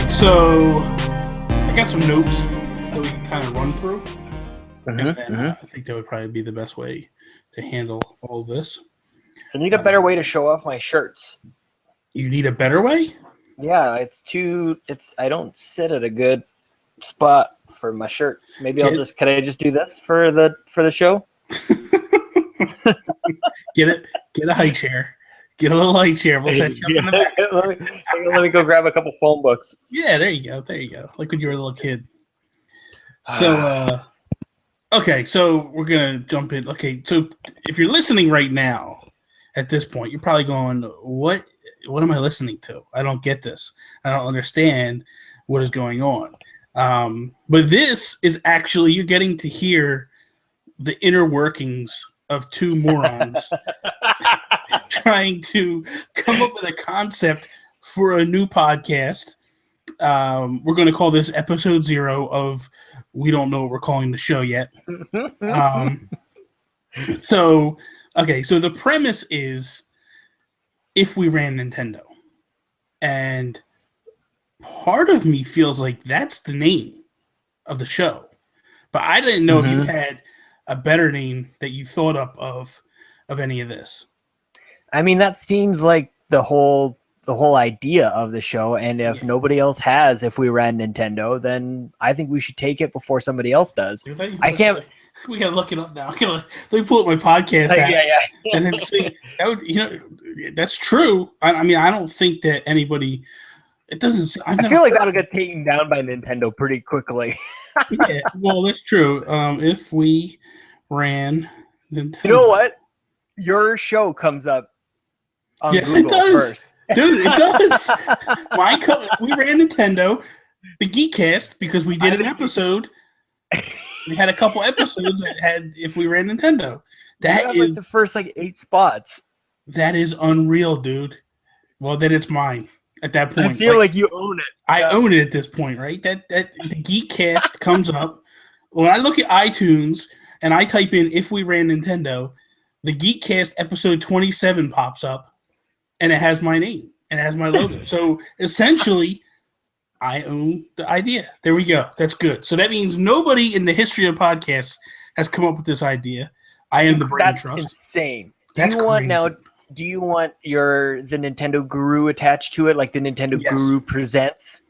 So I got some notes that we can kind of run through, and then I think that would probably be the best way to handle all this. I need a better way to show off my shirts. You need a better way? Yeah, I don't sit at a good spot for my shirts. Maybe can I just do this for the show? Get a high chair. Get a little high chair. We'll set you up in the back. let me go grab a couple phone books. Yeah, there you go. Like when you were a little kid. So, okay, so we're going to jump in. Okay, so if you're listening right now, at this point, you're probably going, what am I listening to? I don't get this. I don't understand what is going on. But this is actually, you're getting to hear the inner workings of two morons trying to come up with a concept for a new podcast. We're going to call this episode 0 of we don't know what we're calling the show yet. So the premise is if we ran Nintendo. And part of me feels like that's the name of the show. But I didn't know if you had a better name that you thought up of any of this. I mean, that seems like the whole idea of the show, and if nobody else has, if we ran Nintendo, then I think we should take it before somebody else does. I can't. We gotta look it up now. Let me pull up my podcast app and then see. That's true. I mean, I don't think that anybody. It doesn't. I feel like that'll get taken down by Nintendo pretty quickly. Yeah, well, that's true. If we ran Nintendo, you know what? Your show comes up on yes, Google it does. first. Dude, it does. If we ran Nintendo, the Geekcast, because we did an episode. We had a couple episodes that had if we ran Nintendo. That is like the first 8 spots. That is unreal, dude. Well, then it's mine at that point. I feel like you own it. I own it at this point, right? That the Geekcast comes up. When I look at iTunes and I type in if we ran Nintendo, the Geekcast episode 27 pops up, and it has my name and it has my logo. So essentially, I own the idea. There we go. That's good. So that means nobody in the history of podcasts has come up with this idea. I am the brain trust. That's insane. That's crazy. Do you want the Nintendo Guru attached to it, like the Nintendo Guru Presents?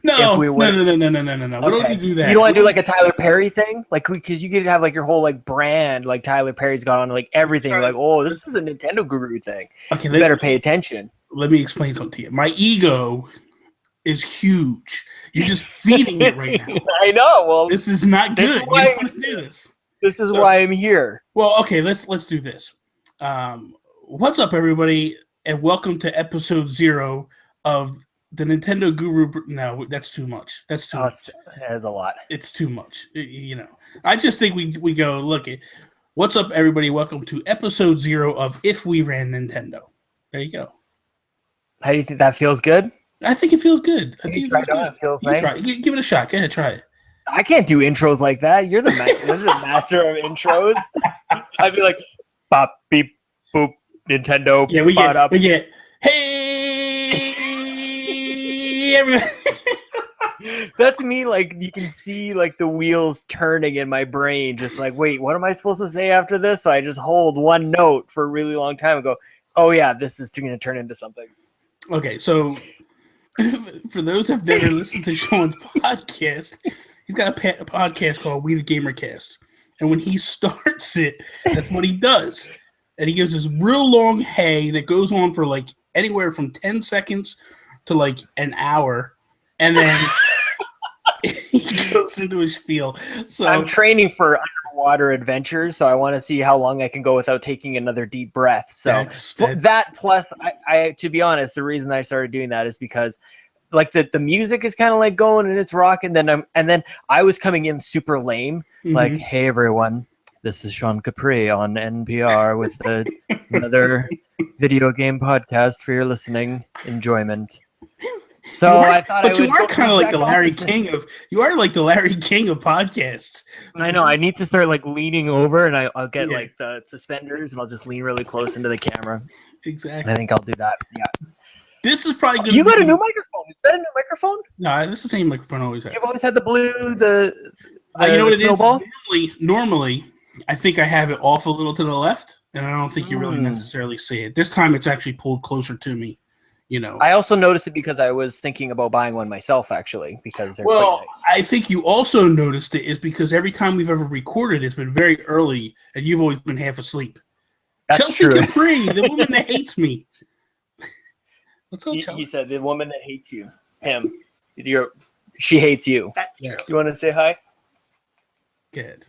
No. We don't need to do that. You don't want to do like a Tyler Perry thing, because you could have your whole brand, like Tyler Perry's got on everything. You're like, oh, this is a Nintendo Guru thing. Okay, you better pay attention. Let me explain something to you. My ego is huge. You're just feeding it right now. I know. Well, this is not good. You don't want to do this. This is why I'm here. Well, okay, let's do this. What's up, everybody, and welcome to episode 0 of the Nintendo Guru. No, that's too much. That's too much. That's a lot. It's too much. I just think we go look at what's up, everybody. Welcome to episode 0 of If We Ran Nintendo. There you go. How do you think that feels good? I think it feels good. I think it feels nice. Try it. Give it a shot. Go ahead, try it. I can't do intros like that. You're the master of intros. I'd be like, bop, beep, boop, Nintendo. Yeah, we get. Hey, everybody. That's me. You can see the wheels turning in my brain. Just wait, what am I supposed to say after this? So I just hold one note for a really long time and go, oh yeah, this is going to turn into something. Okay, so for those who have never listened to Sean's podcast, he's got a podcast called We the Gamer Cast. And when he starts it, that's what he does. And he gives this real long hey that goes on for anywhere from 10 seconds to an hour. And then he goes into a spiel. So I'm training for underwater adventures, so I want to see how long I can go without taking another deep breath. So that plus, I to be honest, the reason I started doing that is because the music is kind of going and it's rocking. And then I was coming in super lame, hey everyone, this is Sean Capri on NPR with another video game podcast for your listening enjoyment. So I thought, but you are kind of like the Larry King of. You are like the Larry King of podcasts. I know. I need to start leaning over, and I'll get the suspenders, and I'll just lean really close into the camera. Exactly. I think I'll do that. Yeah. This is probably good. You got a new microphone. that a new microphone? No, this is the same microphone I always had. You've always had the blue, the you know what snowball? it is? Normally, I think I have it off a little to the left, and I don't think you really necessarily see it. This time, it's actually pulled closer to me. You know, I also noticed it because I was thinking about buying one myself, actually, because they're quite nice. I think you also noticed it is because every time we've ever recorded, it's been very early, and you've always been half asleep. That's Chelsea true. Capri, the woman that hates me. What's up, Chelsea? He said the woman that hates you, him. She hates you. That's true. Yes. You want to say hi? Good.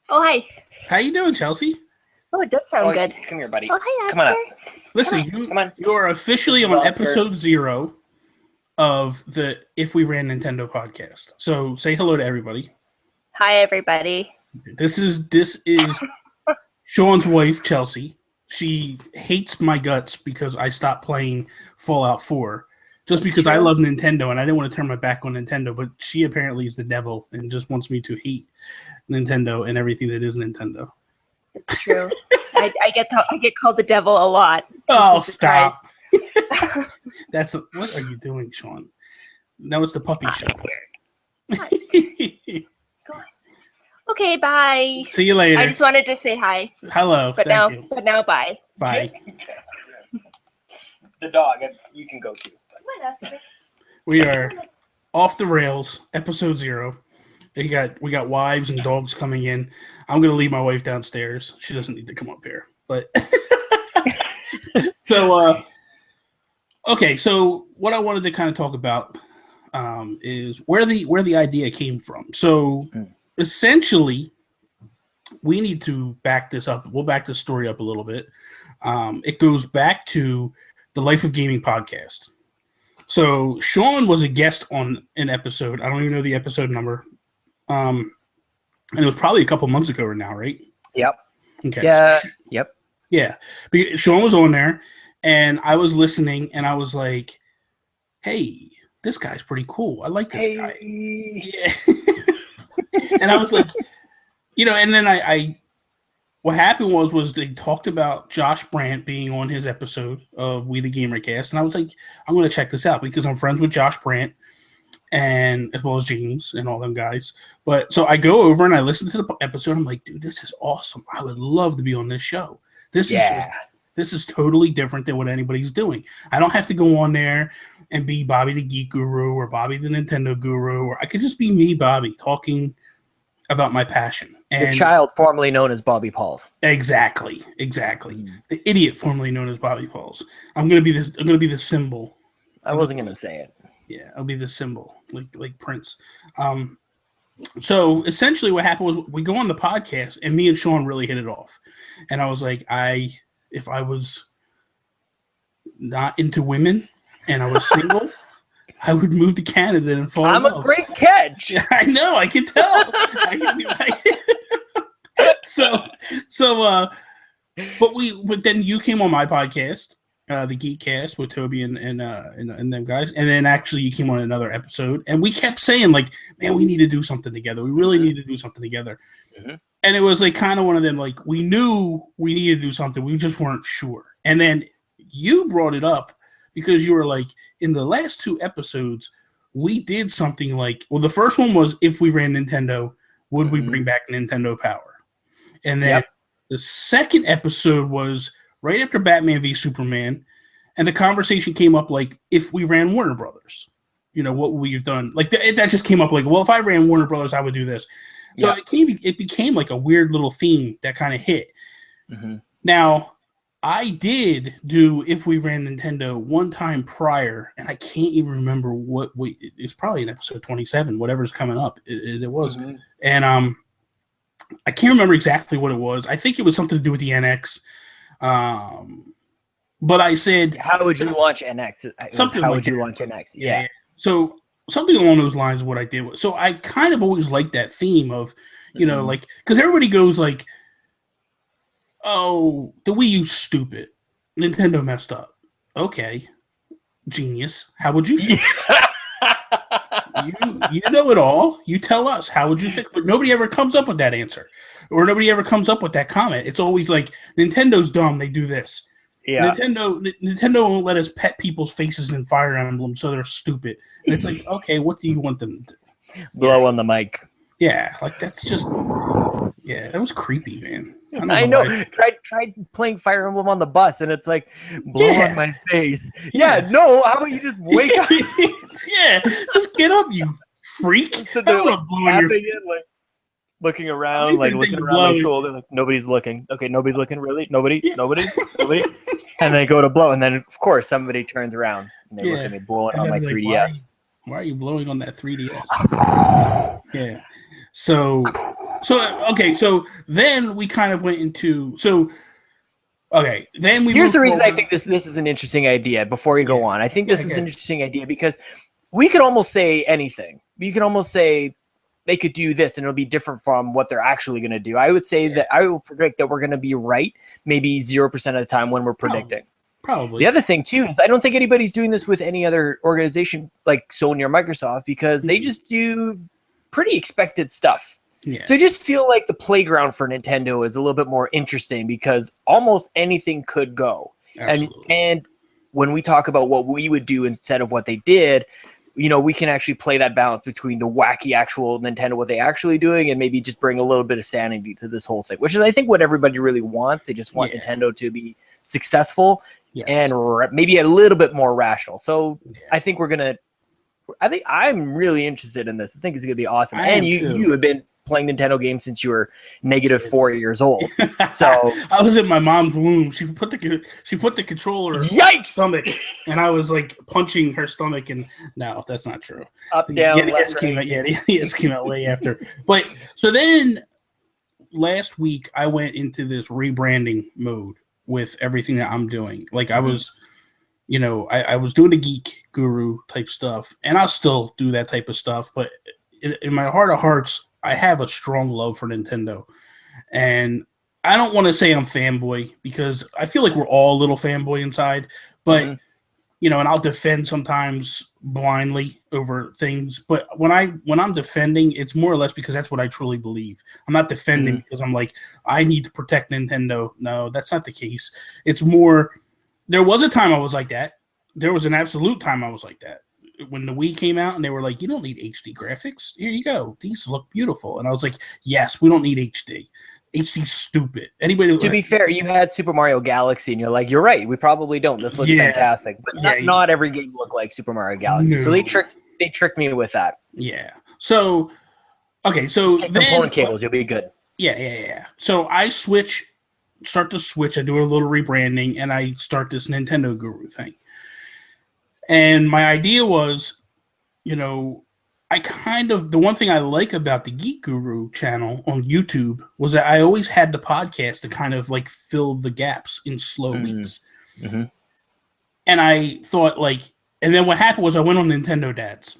Oh, hi. How you doing, Chelsea? Oh, it does sound good. Come here, buddy. Oh, hi, Oscar. Come on up. Listen, you are officially on episode 0 of the If We Ran Nintendo podcast. So say hello to everybody. Hi, everybody. This is Sean's wife, Chelsea. She hates my guts because I stopped playing Fallout 4 just because I love Nintendo and I didn't want to turn my back on Nintendo, but she apparently is the devil and just wants me to hate Nintendo and everything that is Nintendo. It's true. I get called the devil a lot. Oh, stop. What are you doing, Sean? Now it's the puppy show. Go on. Okay, bye. See you later. I just wanted to say hi. Hello. But now, bye. Bye. The dog, you can go too. Come on, Oscar. We are off the rails, episode 0. We got wives and dogs coming in. I'm gonna leave my wife downstairs. She doesn't need to come up here. But so okay. So what I wanted to kind of talk about is where the idea came from. So essentially, we need to back this up. We'll back the story up a little bit. It goes back to the Life of Gaming podcast. So Sean was a guest on an episode. I don't even know the episode number. And it was probably a couple months ago now, right? Yep. Okay. Yeah. Yep. Yeah. Sean was on there, and I was listening, and I was like, "Hey, this guy's pretty cool. I like this guy." Yeah. And I was like, and then I what happened was they talked about Josh Brandt being on his episode of We the Gamer Cast, and I was like, I'm going to check this out because I'm friends with Josh Brandt. And as well as James and all them guys. But so I go over and I listen to the episode. I'm like, dude, this is awesome. I would love to be on this show. This is totally different than what anybody's doing. I don't have to go on there and be Bobby the Geek Guru or Bobby the Nintendo Guru, or I could just be me, Bobby, talking about my passion. And the child formerly known as Bobby Pauls. Exactly. The idiot formerly known as Bobby Pauls. I'm gonna be the symbol. I wasn't gonna say it. Yeah, I'll be the symbol, like Prince. So essentially what happened was we go on the podcast and me and Sean really hit it off. And I was like, if I was not into women and I was single, I would move to Canada and fall in love. I'm a great catch. Yeah, I know, I can tell. But then you came on my podcast. The Geekcast with Toby and them guys, and then actually you came on another episode, and we kept saying like, man, we need to do something together. We really need to do something together. Mm-hmm. And it was like kind of one of them, like we knew we needed to do something, we just weren't sure. And then you brought it up because you were like, in the last 2 episodes, we did something like, well, the first one was if we ran Nintendo, would we bring back Nintendo Power? And then the second episode was right after Batman v Superman, and the conversation came up like, if we ran Warner Brothers, what would we have done? Like that just came up like, well, if I ran Warner Brothers, I would do this. So it became like a weird little theme that kind of hit. Mm-hmm. Now, I did do If We Ran Nintendo one time prior, and I can't even remember it's probably in episode 27, whatever's coming up. It was. Mm-hmm. And I can't remember exactly what it was. I think it was something to do with the NX. But I said, how would you launch NX? How would you launch NX? Yeah. So something along those lines is what I did. So I kind of always liked that theme of, like, because everybody goes like, oh, the Wii U's stupid. Nintendo messed up. Okay. Genius. How would you feel? You know it all. You tell us. How would you fix? But nobody ever comes up with that answer, or nobody ever comes up with that comment. It's always like, Nintendo's dumb. They do this. Yeah. Nintendo won't let us pet people's faces in Fire Emblem, so they're stupid. And it's like, okay, what do you want them to do? Blow on the mic. Yeah, like that's just that was creepy, man. I know. Tried playing Fire Emblem on the bus, and it's like blow on my face. Yeah, no. How about you just wake up? Yeah, just get up, you freak. So they're like tapping it, like looking around, like looking around my shoulder, like nobody's looking. Okay, nobody's looking. Really, nobody. And they go to blow, and then of course somebody turns around and they look at me blowing on my 3DS. Why are you blowing on that 3DS? Yeah. So okay, so then we kind of went into then we here's the reason forward. I think this is an interesting idea before you go on. I think this is an interesting idea because we could almost say anything. You can almost say they could do this and it'll be different from what they're actually going to do. I would say that I will predict that we're going to be right maybe 0% of the time when we're predicting. Probably. The other thing too is I don't think anybody's doing this with any other organization like Sony or Microsoft because they just do pretty expected stuff. Yeah. So I just feel like the playground for Nintendo is a little bit more interesting because almost anything could go. And when we talk about what we would do instead of what they did, we can actually play that balance between the wacky actual Nintendo, what they actually doing, and maybe just bring a little bit of sanity to this whole thing, which is I think what everybody really wants. They just want Nintendo to be successful and maybe a little bit more rational. So I think I'm really interested in this. I think it's going to be awesome. And you have been playing Nintendo games since you were -4 years old. So I was in my mom's womb. She put the controller in my stomach, and I was like punching her stomach. And no, that's not true. Up, down, the S came out. Yeah, the S came out way after. But so then last week I went into this rebranding mode with everything that I'm doing. Like I was. I was doing the Geek Guru type stuff, and I'll still do that type of stuff. But in my heart of hearts, I have a strong love for Nintendo. And I don't want to say I'm fanboy because I feel like we're all a little fanboy inside. But, and I'll defend sometimes blindly over things. But when I'm defending, it's more or less because that's what I truly believe. I'm not defending because I'm like, I need to protect Nintendo. No, that's not the case. It's more... There was a time I was like that. There was an absolute time I was like that. When the Wii came out and they were like, you don't need HD graphics. Here you go. These look beautiful. And I was like, yes, we don't need HD. HD's stupid. To be fair, you had Super Mario Galaxy and you're like, you're right. We probably don't. This looks fantastic. But not every game looked like Super Mario Galaxy. No. So they tricked me with that. Yeah. So, okay. So then... Component cables, you'll be good. Yeah. So I start to switch. I do a little rebranding, and I start this Nintendo Guru thing. And my idea was, the one thing I like about the Geek Guru channel on YouTube was that I always had the podcast to kind of like fill the gaps in slow weeks. Mm-hmm. And I thought and then what happened was I went on Nintendo Dads.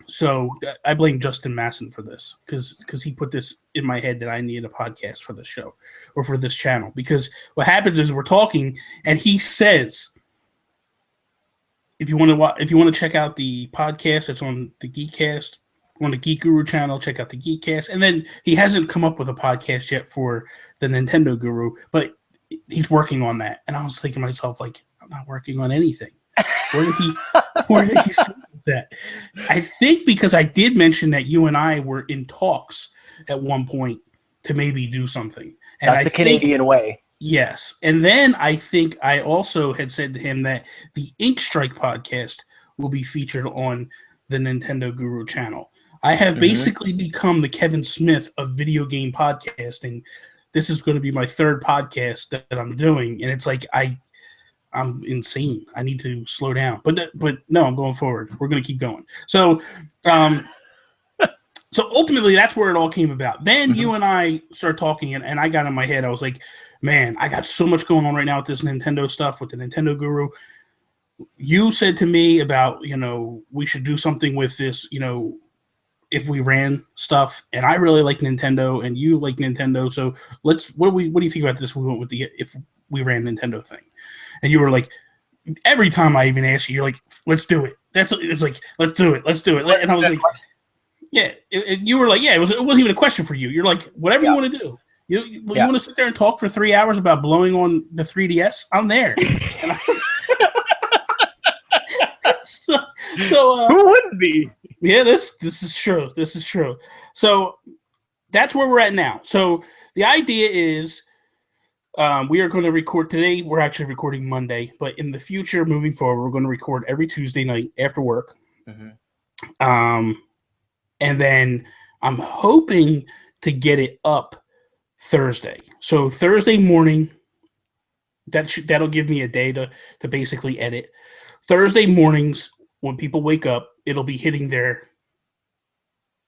So I blame Justin Masson for this because he put this in my head that I needed a podcast for this show or for this channel. Because what happens is we're talking and he says, if you want to check out the podcast, it's on the Geekcast on the Geek Guru channel. Check out the Geekcast. And then he hasn't come up with a podcast yet for the Nintendo Guru, but he's working on that. And I was thinking to myself, I'm not working on anything. Where did he say that? I think because I did mention that you and I were in talks at one point to maybe do something. And that's the Canadian way. Yes. And then I think I also had said to him that the Ink Strike podcast will be featured on the Nintendo Guru channel. I have basically become the Kevin Smith of video game podcasting. This is going to be my third podcast that I'm doing. And it's like I'm insane. I need to slow down. But no, I'm going forward. We're going to keep going. So so ultimately, that's where it all came about. Then you and I started talking, and I got in my head. I was like, man, I got so much going on right now with this Nintendo stuff, with the Nintendo Guru. You said to me about, we should do something with this, if we ran stuff. And I really like Nintendo, and you like Nintendo. So what do you think about this? We went with if we ran Nintendo thing. And you were like, every time I even ask you, you're like, let's do it. It's like, let's do it. And I was like, yeah. You were like, yeah, it wasn't even a question for you. You're like, whatever you want to do. You want to sit there and talk for 3 hours about blowing on the 3DS? I'm there. So who wouldn't be? Yeah, this is true. This is true. So that's where we're at now. So the idea is we are going to record today. We're actually recording Monday, but in the future, moving forward, we're going to record every Tuesday night after work. Mm-hmm. And then I'm hoping to get it up Thursday. So Thursday morning, that'll give me a day to basically edit. Thursday mornings, when people wake up, it'll be hitting their,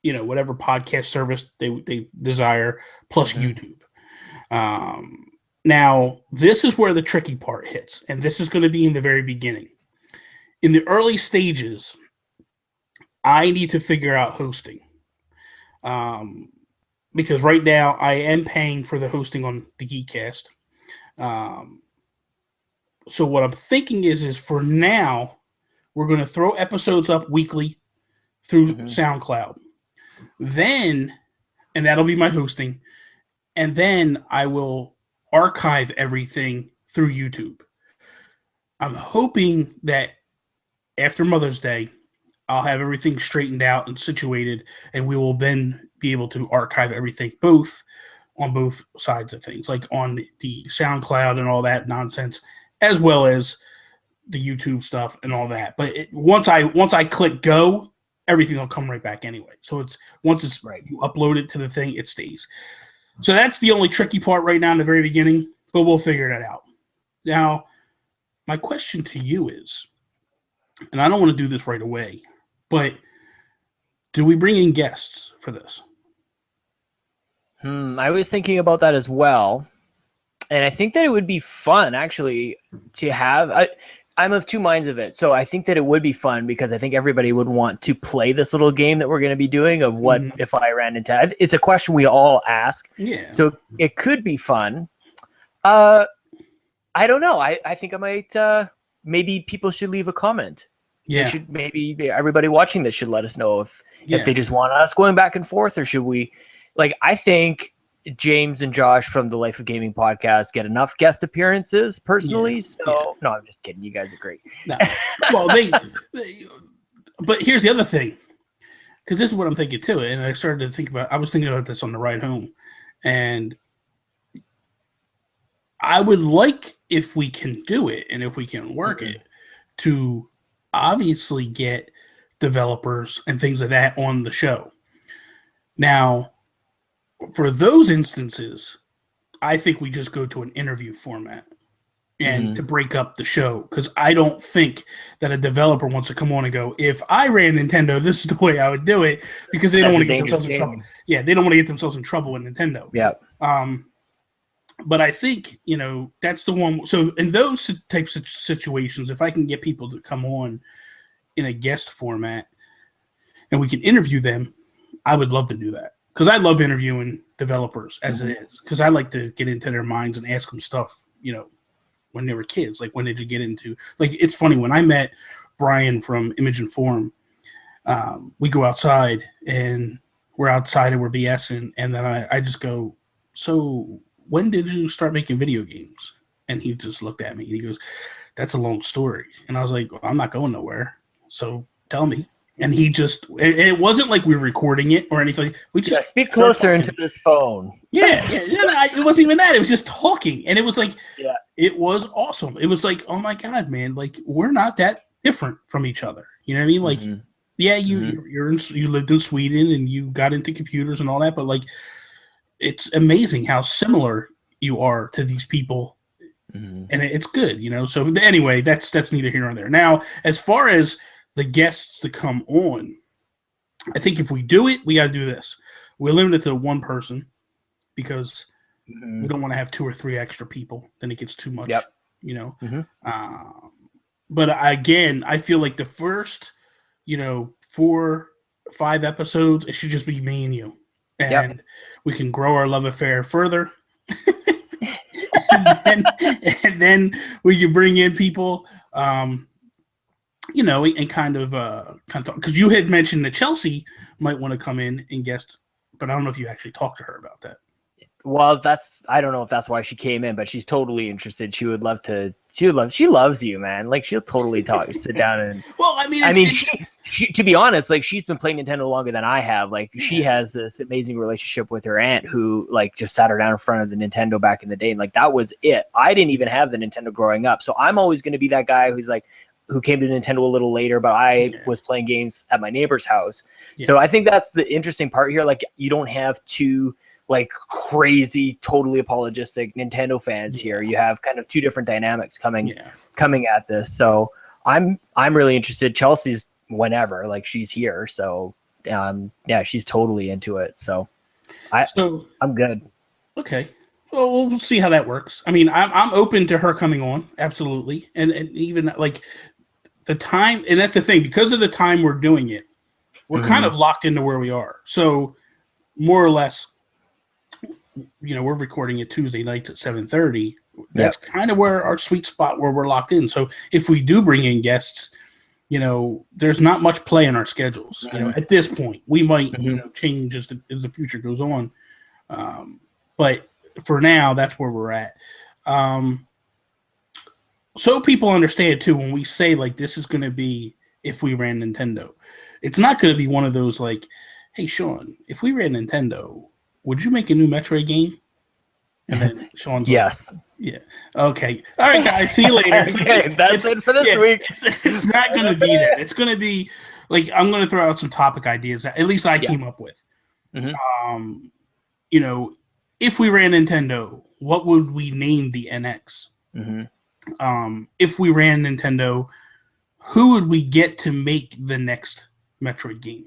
whatever podcast service they desire, plus YouTube. Now, this is where the tricky part hits, and this is going to be in the very beginning. In the early stages, I need to figure out hosting. Because right now I am paying for the hosting on the Geekcast. So what I'm thinking is for now, we're going to throw episodes up weekly through SoundCloud. Then, and that'll be my hosting. And then I will archive everything through YouTube. I'm hoping that after Mother's Day, I'll have everything straightened out and situated, and we will then be able to archive everything on both sides of things, like on the SoundCloud and all that nonsense, as well as the YouTube stuff and all that. But once I click go, everything will come right back anyway. So once it's right, you upload it to the thing, it stays. So that's the only tricky part right now in the very beginning, but we'll figure that out. Now, my question to you is, and I don't want to do this right away, but do we bring in guests for this? I was thinking about that as well. And I think that it would be fun, actually, to have. I'm of two minds of it. So I think that it would be fun because I think everybody would want to play this little game that we're going to be doing of what if I ran into. It's a question we all ask. Yeah. So it could be fun. I don't know. I think I might. Maybe people should leave a comment. Yeah. Maybe everybody watching this should let us know if they just want us going back and forth, or should we? I think James and Josh from the Life of Gaming podcast get enough guest appearances personally. No, I'm just kidding. You guys are great. No. Well, but here's the other thing, because this is what I'm thinking too. And I started to think about, I was thinking about this on the ride home, and I would like, if we can do it and if we can work it, to obviously get developers and things like that on the show. Now, for those instances, I think we just go to an interview format and to break up the show, because I don't think that a developer wants to come on and go, if I ran Nintendo, this is the way I would do it, because they don't want to get themselves in trouble. Yeah, they don't want to get themselves in trouble with Nintendo. Yeah. But I think, that's the one. So in those types of situations, if I can get people to come on in a guest format and we can interview them, I would love to do that. Because I love interviewing developers as it is. Because I like to get into their minds and ask them stuff, when they were kids. Like, when did you get into... it's funny, when I met Brian from Image and Form, we go outside, and we're outside and we're BSing, and then I just go, so when did you start making video games? And he just looked at me, and he goes, that's a long story. And I was like, well, I'm not going nowhere, so tell me. And he just, it wasn't like we were recording it or anything. We just speak closer into this phone. Yeah. It wasn't even that. It was just talking. And it was it was awesome. It was like, oh my God, man, we're not that different from each other. You know what I mean? You lived in Sweden and you got into computers and all that, but it's amazing how similar you are to these people. And it's good, So anyway, that's neither here nor there. Now, as far as the guests to come on, I think if we do it, we got to do this. We limit it to one person, because we don't want to have 2 or 3 extra people. Then it gets too much, But again, I feel like the first, 4, 5 episodes, it should just be me and you. And we can grow our love affair further. and then we can bring in people, and kind of talk, because you had mentioned that Chelsea might want to come in and guest, but I don't know if you actually talked to her about that. Well, I don't know if that's why she came in, but she's totally interested. She loves you, man. Like she'll totally sit down and. Well, I mean, she to be honest, like she's been playing Nintendo longer than I have. Like she has this amazing relationship with her aunt who like just sat her down in front of the Nintendo back in the day. And like, that was it. I didn't even have the Nintendo growing up. So I'm always going to be that guy who came to Nintendo a little later, but I was playing games at my neighbor's house. Yeah. So I think that's the interesting part here. Like you don't have two like crazy, totally apologistic Nintendo fans here. You have kind of two different dynamics coming at this. So I'm really interested. Chelsea's whenever, like she's here. So she's totally into it. So I'm good. Okay. Well, we'll see how that works. I mean, I'm open to her coming on. Absolutely. And even like the time, and that's the thing, because of the time we're doing it, we're kind of locked into where we are. So more or less, we're recording it Tuesday nights at 7:30. That's kind of where our sweet spot where we're locked in. So if we do bring in guests, there's not much play in our schedules. At this point, we might change as the future goes on. But for now, that's where we're at. So people understand too, when we say like this is going to be if we ran Nintendo, it's not going to be one of those like, hey Sean, if we ran Nintendo, would you make a new Metroid game? And then Sean's yes. Like, yeah. Okay. All right, guys. See you later. Okay, that's it for this week. It's not going to be that. It's going to be like I'm going to throw out some topic ideas that at least I came up with. Mm-hmm. If we ran Nintendo, what would we name the NX? Mm-hmm. If we ran Nintendo, who would we get to make the next Metroid game?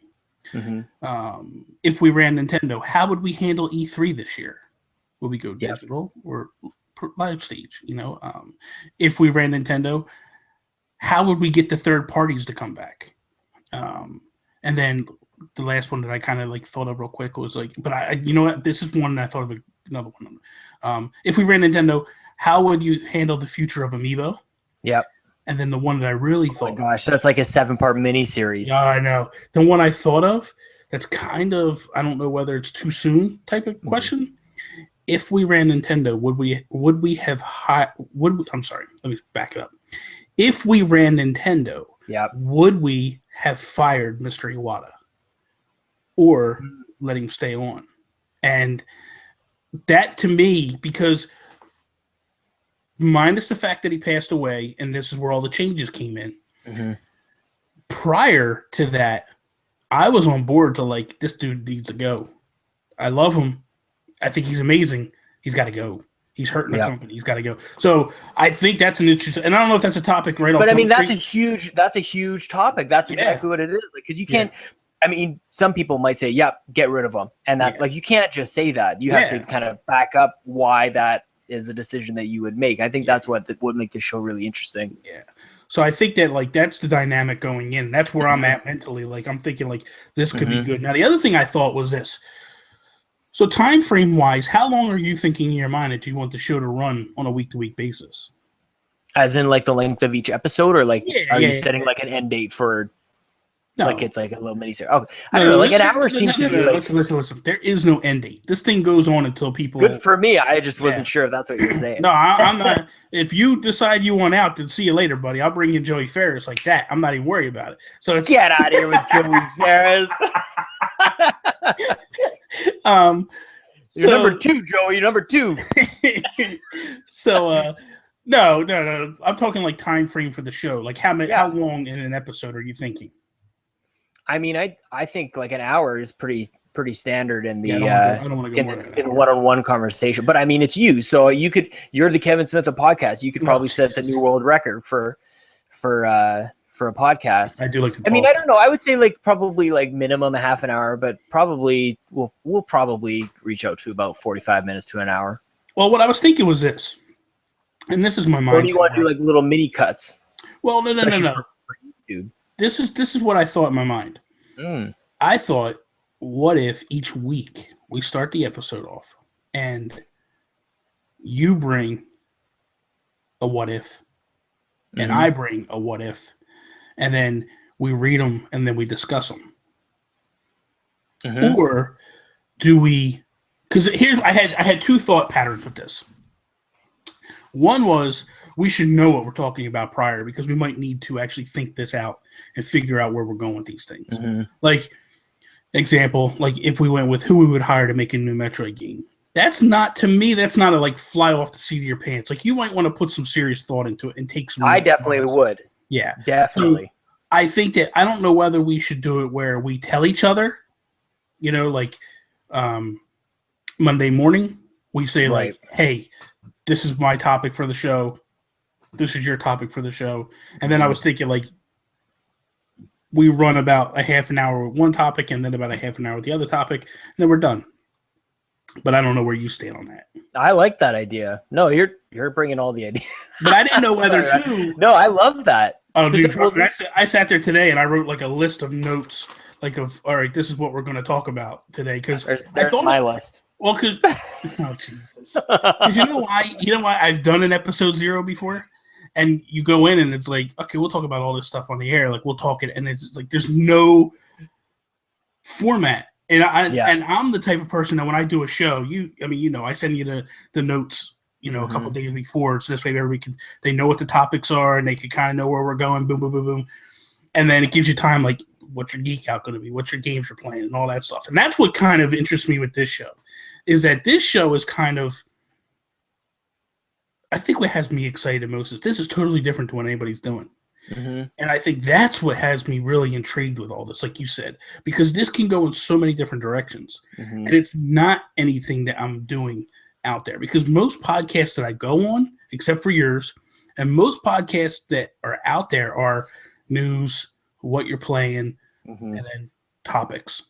Mm-hmm. If we ran Nintendo, how would we handle E3 this year? Would we go digital or live stage? If we ran Nintendo, how would we get the third parties to come back? And then the last one that I kind of like thought of real quick was like, but what? This is one that I thought of another one. If we ran Nintendo, how would you handle the future of Amiibo? Yep. And then the one that I really thought, oh my gosh, that's like a 7-part mini-series. Yeah, I know. The one I thought of, that's kind of, I don't know whether it's too soon type of question. If we ran Nintendo, I'm sorry, let me back it up. If we ran Nintendo, would we have fired Mr. Iwata or let him stay on? And that to me, because minus the fact that he passed away, and this is where all the changes came in. Prior to that, I was on board to like, this dude needs to go. I love him. I think he's amazing. He's got to go. He's hurting the company. He's got to go. So I think that's an interesting, and I don't know if that's a topic right off. But I mean, that's a huge topic. That's exactly what it is. Like, because you can't. I mean, some people might say, "Yep, get rid of him," and that like you can't just say that. You have to kind of back up why that is a decision that you would make. I think that's what would make the show really interesting. Yeah. So I think that like that's the dynamic going in. That's where I'm at mentally. Like I'm thinking like this could be good. Now the other thing I thought was this. So time frame wise, how long are you thinking in your mind that you want the show to run on a week-to-week basis? As in like the length of each episode, or like are you setting like an end date for? No. Like it's like a little mini series. Okay, I don't know. Like an hour seems to be. Like, listen. There is no end date. This thing goes on until people. Good for me. I just wasn't sure if that's what you were saying. No, I'm not. If you decide you want out, then see you later, buddy. I'll bring in Joey Ferris like that. I'm not even worried about it. So it's get out of here with Joey Ferris. You're number 2, Joey. You're number 2. So no. I'm talking like time frame for the show. Like how long in an episode are you thinking? I mean, I think like an hour is pretty standard in the I don't want to go more than in a one-on-one conversation. But I mean, it's you, so you're the Kevin Smith of podcast. You could probably set the new world record for a podcast. I do like to talk. I mean, I don't know. I would say like probably like minimum a half an hour, but probably we'll probably reach out to about 45 minutes to an hour. Well, what I was thinking was this, and this is my mind. Or do you want to do like little mini cuts? Well, no. For YouTube. This is what I thought in my mind. I thought, what if each week we start the episode off and you bring a what if, and I bring a what if, and then we read them and then we discuss them. Or do we because I had two thought patterns with this. One was we should know what we're talking about prior because we might need to actually think this out and figure out where we're going with these things. Mm-hmm. Like, example, like if we went with who we would hire to make a new Metroid game. That's not, to me, that's not a like fly off the seat of your pants. Like you might want to put some serious thought into it and take some. I definitely would. Yeah. Definitely. So I think that I don't know whether we should do it where we tell each other, you know, like Monday morning, we say like, hey, this is my topic for the show. This is your topic for the show. And then I was thinking like we run about a half an hour with one topic and then about a half an hour with the other topic, and then we're done. But I don't know where you stand on that. I like that idea. No, you're bringing all the ideas. But I didn't know whether to. No, I love that. Oh, dude, trust me. I sat there today and I wrote like a list of notes, like of all right, this is what we're going to talk about today. Because there's my list. Well, because oh Jesus, because you know why I've done an episode 0 before, and you go in and it's like, okay, we'll talk about all this stuff on the air, like we'll talk it, and it's like there's no format. And I'm the type of person that when I do a show, I send you the notes, a couple days before, so this way everybody they know what the topics are and they can kind of know where we're going. Boom, boom, boom, boom, and then it gives you time, like what's your geek out going to be, what's your games you're playing, and all that stuff. And that's what kind of interests me with this show, is that this show is kind of, I think what has me excited most is this is totally different to what anybody's doing. Mm-hmm. And I think that's what has me really intrigued with all this, like you said, because this can go in so many different directions. Mm-hmm. And it's not anything that I'm doing out there, because most podcasts that I go on, except for yours, and most podcasts that are out there are news, what you're playing, and then topics.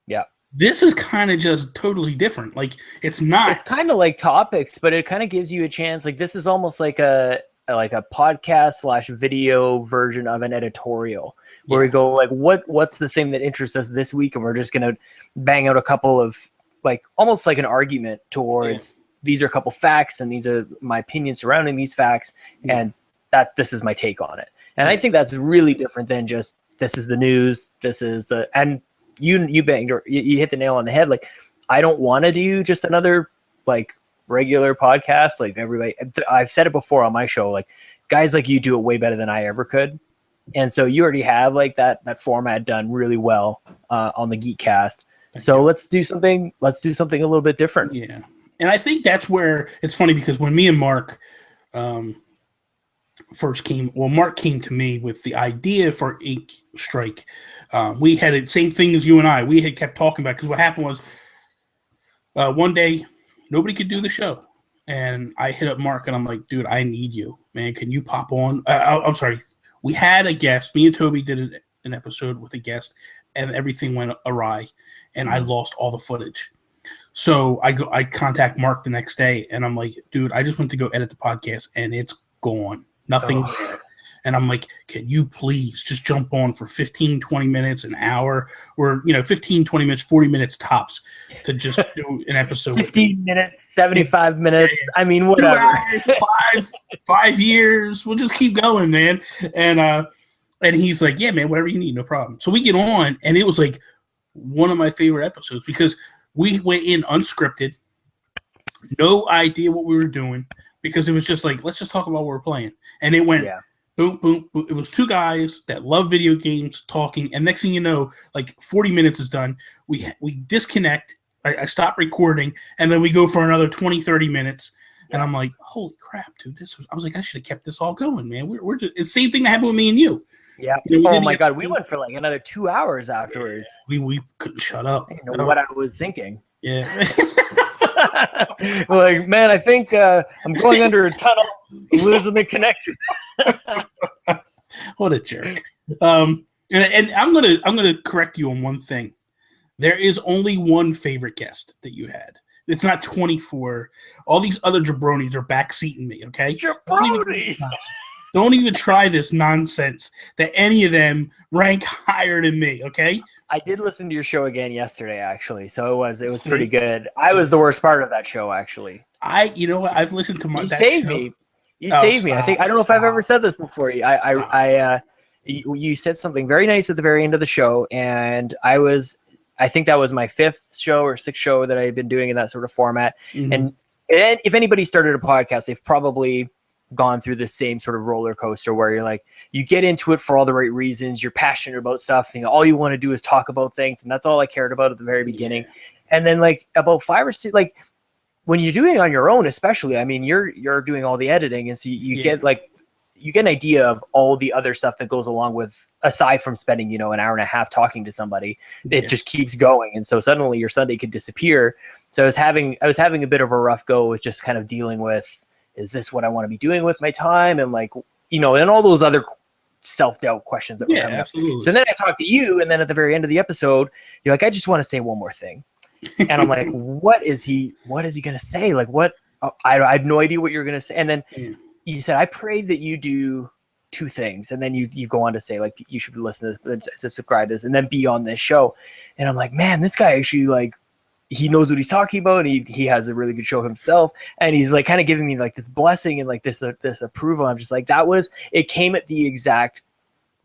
Yeah. This is kind of just totally different. Like it's kind of like topics, but it kind of gives you a chance. Like this is almost like a podcast / video version of an editorial where we go like, what's the thing that interests us this week? And we're just going to bang out a couple of like, almost like an argument towards these are a couple facts and these are my opinions surrounding these facts. And that this is my take on it. And I think that's really different than just, this is the news. This is and you banged, or you hit the nail on the head. Like, I don't want to do just another like regular podcast. Like everybody, I've said it before on my show, like guys like you do it way better than I ever could. And so you already have like that format done really well on the Geekcast. So let's do something a little bit different. Yeah. And I think that's where it's funny, because when me and Mark first came, Mark came to me with the idea for Ink Strike. We had the same thing as you and I. We had kept talking about, because what happened was one day nobody could do the show. And I hit up Mark and I'm like, dude, I need you, man. Can you pop on? I'm sorry. We had a guest. Me and Toby did an episode with a guest, and everything went awry, and I lost all the footage. So I contact Mark the next day, and I'm like, dude, I just went to go edit the podcast, and it's gone. Nothing there. And I'm like, can you please just jump on for 15, 20 minutes, an hour, or 15, 20 minutes, 40 minutes tops to just do an episode. 15 minutes, 75 minutes. I mean, whatever. 2 hours, 5 years. We'll just keep going, man. And he's like, yeah, man, whatever you need, no problem. So we get on, and it was like one of my favorite episodes, because we went in unscripted, no idea what we were doing, because it was just like, let's just talk about what we're playing. And it went boom, boom, boom. It was two guys that love video games talking, and next thing you know, like 40 minutes is done. We disconnect. I stop recording, and then we go for another 20, 30 minutes. And I'm like, holy crap, dude! I was like, I should have kept this all going, man. We're just, it's the same thing that happened with me and you. Yeah. Oh my God, we went for like another 2 hours afterwards. We couldn't shut up. I didn't know what I was thinking. Yeah. Like, man, I think I'm going under a tunnel, losing the connection. What a jerk. And I'm gonna correct you on one thing. There is only one favorite guest that you had. It's not 24. All these other jabronis are backseating me, okay? Jabronis! Don't even try this nonsense that any of them rank higher than me, okay? I did listen to your show again yesterday, actually, so it was pretty good. I was the worst part of that show, actually. You know what? I've listened to You saved me. I don't know if I've ever said this before. You said something very nice at the very end of the show, and I I think that was my 5th show or 6th show that I had been doing in that sort of format. And if anybody started a podcast, they've probably gone through the same sort of roller coaster where you're like, you get into it for all the right reasons. You're passionate about stuff. All you want to do is talk about things. And that's all I cared about at the very beginning. And then like about 5 or 6, like when you're doing it on your own, especially, I mean, you're doing all the editing. And so you get like, you get an idea of all the other stuff that goes along with, aside from spending, an hour and a half talking to somebody, it just keeps going. And so suddenly your Sunday could disappear. So I was having a bit of a rough go with just kind of dealing with, is this what I want to be doing with my time? And like, and all those other self-doubt questions that were coming up. So then I talked to you, and then at the very end of the episode, you're like, I just want to say one more thing. And I'm like, what is he going to say? Like, what? I had no idea what you're going to say. And then you said, I pray that you do 2 things. And then you go on to say, like, you should listen to this, to subscribe to this, and then be on this show. And I'm like, man, this guy actually, like, he knows what he's talking about. And he has a really good show himself. And he's like kind of giving me like this blessing and like this approval. I'm just like, it came at the exact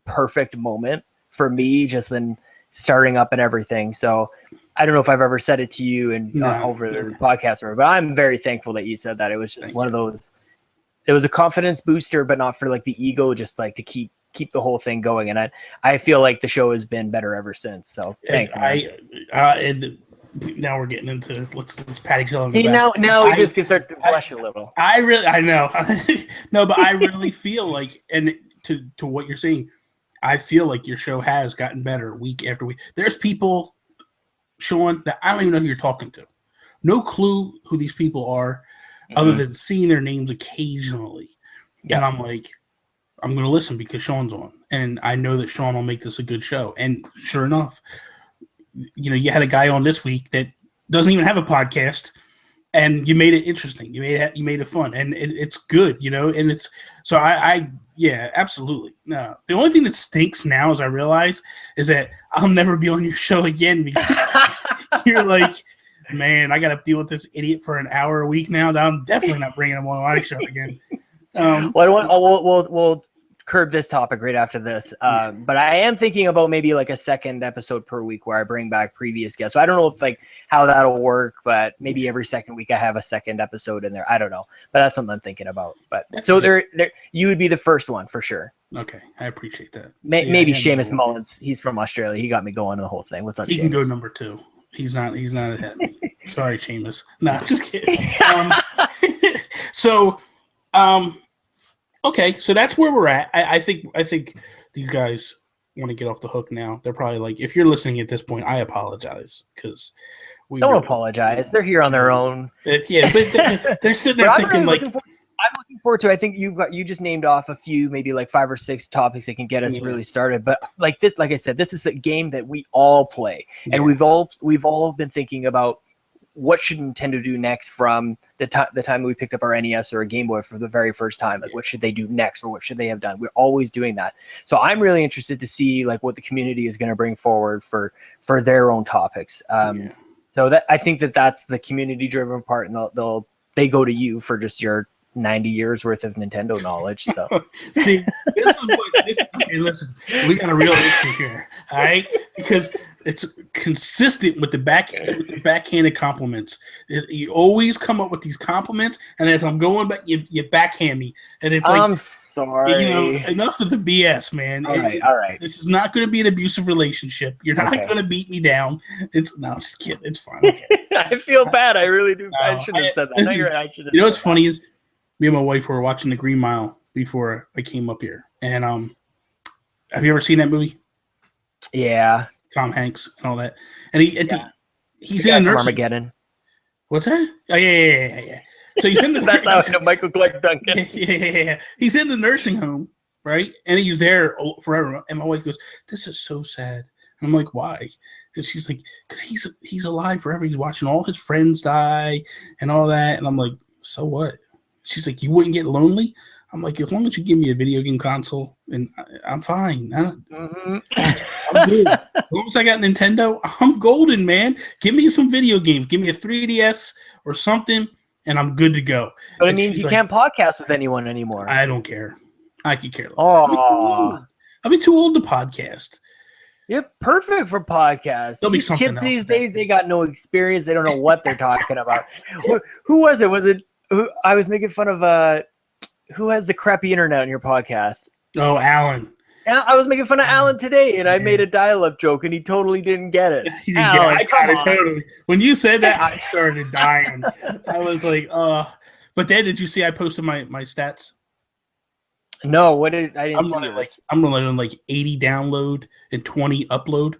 perfect moment for me, just then starting up and everything. So I don't know if I've ever said it to you and over the podcast, but I'm very thankful that you said that. It was just one of those, it was a confidence booster, but not for like the ego, just like to keep the whole thing going. And I feel like the show has been better ever since. So thanks. And now we're getting into let's pat each other on the back. Now we just can start to blush a little. I know. No, but I really feel like, and to what you're saying, I feel like your show has gotten better week after week. There's people, Sean, that I don't even know who you're talking to. No clue who these people are, other than seeing their names occasionally. And I'm like, I'm going to listen because Sean's on. And I know that Sean will make this a good show. And sure enough, you had a guy on this week that doesn't even have a podcast, and you made it interesting. You made it fun, and it's good, and it's, so yeah, absolutely. No, the only thing that stinks now, as I realize, is that I'll never be on your show again because you're like, man, I got to deal with this idiot for an hour a week now. I'm definitely not bringing him on my show again. We'll curb this topic right after this. But I am thinking about maybe like a second episode per week where I bring back previous guests. So I don't know if like how that'll work, but maybe every second week I have a second episode in there. I don't know, but that's something I'm thinking about. But that's so there, you would be the first one for sure. Okay, I appreciate that. Maybe Seamus Mullins. He's from Australia. He got me going on the whole thing. What's up? He can go number 2. He's not ahead of me. Sorry, Seamus. No, I'm just kidding. Okay, so that's where we're at. I think these guys want to get off the hook now. They're probably like, if you're listening at this point, I apologize because we don't apologize. They're here on their own. But they're sitting there thinking like. I'm looking forward to. I think you just named off a few, maybe like 5 or 6 topics that can get us really started. But like this, like I said, this is a game that we all play, and we've all been thinking about what should Nintendo do next from the time we picked up our NES or a Game Boy for the very first time. Like, what should they do next, or what should they have done? We're always doing that. So I'm really interested to see like what the community is going to bring forward for their own topics. So that I think that's the community driven part, and they go to you for just your 90 years worth of Nintendo knowledge. So see, okay, listen, we got a real issue here, all right? Because it's consistent with the backhanded compliments. You always come up with these compliments, and as I'm going back, you backhand me, and it's like, I'm sorry. Enough of the BS, man. All right. This is not going to be an abusive relationship. You're not going to beat me down. I'm just kidding. It's fine. Okay. I feel bad. I really do. I shouldn't have said that. Listen, what's funny is, me and my wife were watching The Green Mile before I came up here. And have you ever seen that movie? Yeah. Tom Hanks and all that. And he's in a nursing. Armageddon. What's that? Oh, yeah. So he's in the That's how I know Michael Clark Duncan. Yeah. He's in the nursing home, right? And he's there forever. And my wife goes, "This is so sad." And I'm like, "Why?" And she's like, "Because he's alive forever. He's watching all his friends die and all that." And I'm like, "So what?" She's like, "You wouldn't get lonely?" I'm like, "As long as you give me a video game console, and I'm fine. I'm good. As long as I got Nintendo, I'm golden, man. Give me some video games. Give me a 3DS or something, and I'm good to go." But it means you can't podcast with anyone anymore. I don't care. I could care less. Oh, I'll be too old to podcast. You're perfect for podcasts. There'll be These something kids else these there. days, they got no experience. They don't know what they're talking about. Who was it? Was it who I was making fun of? Who has the crappy internet on your podcast? Oh, Alan. I was making fun of Alan today, and I made a dial-up joke, and he totally didn't get it. He didn't Alan, get it. I got it totally. When you said that, I started dying. I was like, But then, did you see I posted my stats? No, what did I didn't I'm see running this. I'm running like 80 download and 20 upload.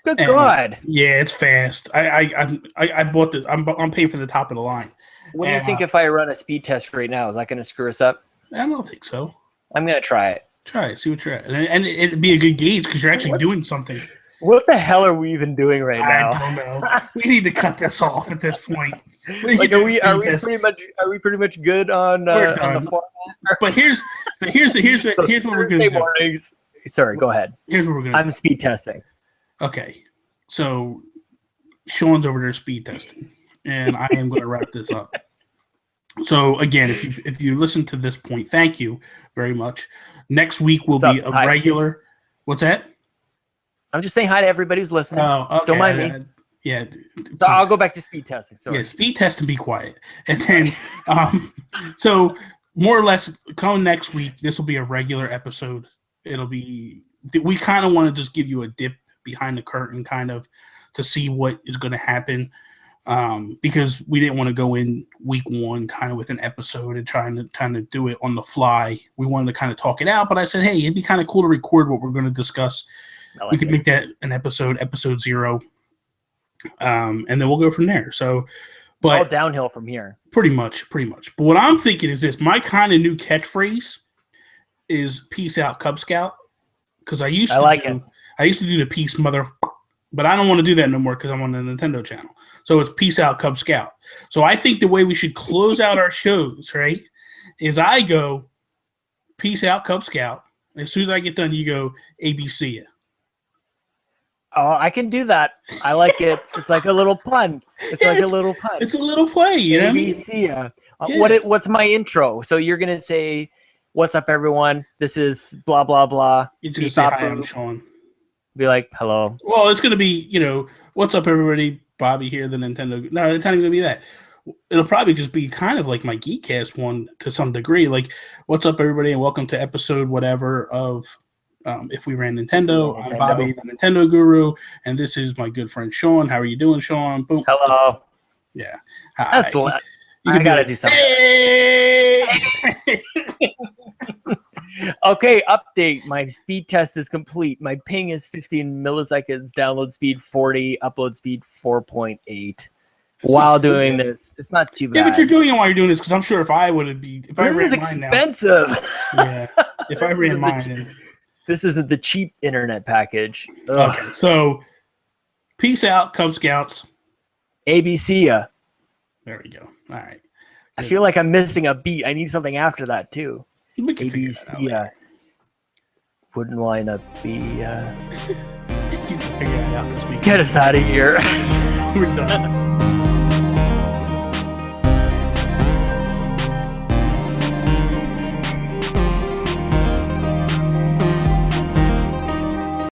Good God. Yeah, it's fast. I bought the. I'm paying for the top of the line. What do you think if I run a speed test right now? Is that going to screw us up? I don't think so. I'm going to try it. Try it. See what you're at, and it'd be a good gauge because you're actually doing something. What the hell are we even doing right now? I don't know. We need to cut this off at this point. Like, are we pretty much good on the format? But here's what we're gonna do. Mornings. Sorry, go ahead. Here's what we're gonna. I'm speed testing. Okay, so Sean's over there speed testing, and I am going to wrap this up. So again, if you listen to this point, thank you very much. Next week will be a regular. What's that? I'm just saying hi to everybody who's listening. Oh, okay. Don't mind me. Yeah. So I'll go back to speed testing. Sorry. Yeah, speed test and be quiet. And then, so more or less, come next week, this will be a regular episode. It'll be. We kind of want to just give you a dip behind the curtain, kind of, to see what is going to happen. Because we didn't want to go in week one kind of with an episode and trying to do it on the fly. We wanted to kind of talk it out, but I said, hey, it'd be kind of cool to record what we're going to discuss. We could make that an episode 0, and then we'll go from there. So, but all downhill from here. Pretty much. But what I'm thinking is this: my kind of new catchphrase is "Peace out, Cub Scout," because I used to do the peace, mother. But I don't want to do that no more because I'm on the Nintendo channel. So it's peace out, Cub Scout. So I think the way we should close out our shows, right, is I go, peace out, Cub Scout. As soon as I get done, you go, ABC. Oh, I can do that. I like it. It's like a little pun. It's a little pun. It's a little play, you know what I mean? ABC. What's my intro? So you're going to say, what's up, everyone? This is blah, blah, blah. You're going to say, hi, I'm Sean. Be like, hello. Well, it's going to be, what's up, everybody? Bobby here, the Nintendo. No, it's not even going to be that. It'll probably just be kind of like my Geekcast one to some degree. Like, what's up, everybody, and welcome to episode whatever of If We Ran Nintendo. I'm Bobby, the Nintendo Guru, and this is my good friend Sean. How are you doing, Sean? Boom. Hello. Yeah. That's I got to do something. Hey! Okay, update. My speed test is complete. My ping is 15 milliseconds, download speed 40, upload speed 4.8. While doing this, it's not too bad. Yeah, but you're doing it while you're doing this because I'm sure if I would have been, if I ran mine expensive. Yeah, if I ran mine, this isn't the cheap internet package. Ugh. Okay, so peace out, Cub Scouts. ABC. There we go. All right. I feel like I'm missing a beat. I need something after that too. We can ABC. Wouldn't want to be. You can figure that out this week. Get us out of here. We're done.